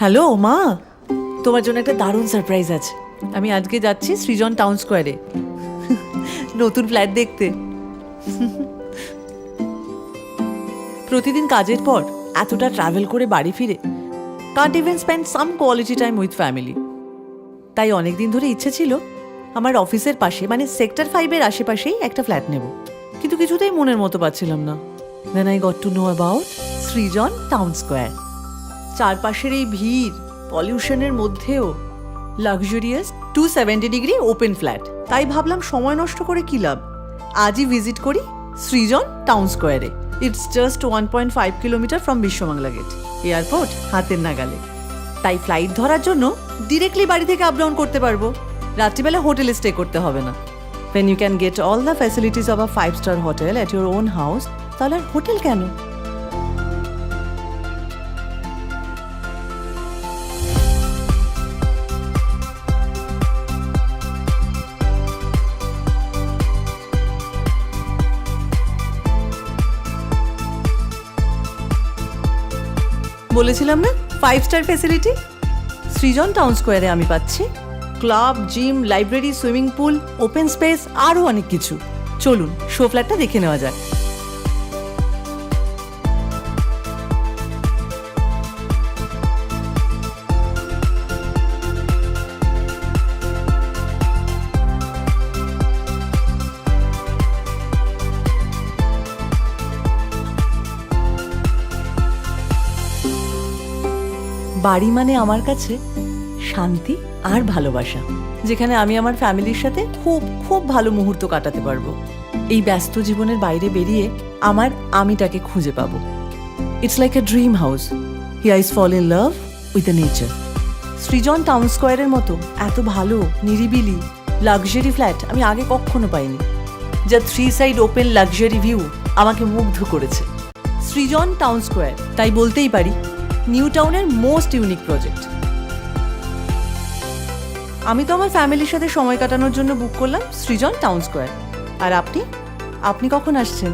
Hello মা, তোমার জন্য একটা দারুণ সারপ্রাইজ আছে। আমি আজকে যাচ্ছি সৃজন টাউন স্কোয়ারে নতুন ফ্ল্যাট দেখতে। প্রতিদিন কাজের পর এতটা ট্রাভেল করে বাড়ি ফিরে Kant even spend some quality time with family. তাই অনেকদিন ধরে ইচ্ছে ছিল আমার অফিসের পাশে মানে সেক্টর 5-এর আশেপাশেই একটা ফ্ল্যাট নেব, কিন্তু কিছুতেই মনের মতো পাচ্ছিলাম না। Then I got to know about Srijan town square. চারপাশের এই ভিড় পলিউশনের মধ্যেও লাক্সারিয়াস 270 ডিগ্রি ওপেন ফ্ল্যাট। তাই ভাবলাম সময় নষ্ট করে কি লাভ, আজই ভিজিট করি সৃজন টাউন স্কোয়ারে। It's just 1.5 kilometre from Biswabangla gate, airport হাতের নাগালে। তাই ফ্লাইট ধরার জন্য ডিরেক্টলি বাড়ি থেকে আপ ডাউন করতে পারবো, রাত্রিবেলা হোটেলে স্টে করতে হবে না। When you can get all the facilities of a 5-star hotel at your own house, তাহলে আর হোটেল কেন? বলেছিলাম না 5-স্টার ফ্যাসিলিটি সৃজন টাউন স্কোয়ারে আমি পাচ্ছি। Club, gym, library, swimming pool, open space, আরও অনেক কিছু। চলুন শো ফ্ল্যাটটা দেখে নেওয়া যাক। বাড়ি মানে আমার কাছে শান্তি আর ভালোবাসা, যেখানে আমি আমার ফ্যামিলির সাথে খুব খুব ভালো মুহূর্ত কাটাতে পারবো। এই ব্যস্ত জীবনের বাইরে বেরিয়ে আমার আমিটাকে খুঁজে পাবো। It's like a dream house, here is fall in love with the nature. Srijan town স্কোয়ারের মতো এত ভালো নিরিবিলি লাক্সারি ফ্ল্যাট আমি আগে কখনো পাইনি। যা 3 সাইড ওপেন লাক্সারি ভিউ আমাকে মুগ্ধ করেছে। সৃজন টাউন স্কোয়ার, তাই বলতেই পারি নিউ টাউনের মোস্ট ইউনিক প্রজেক্ট। আমি তো আমার ফ্যামিলির সাথে সময় কাটানোর জন্য বুক করলাম সৃজন টাউন স্কোয়ার। আর আপনি কখন আসছেন?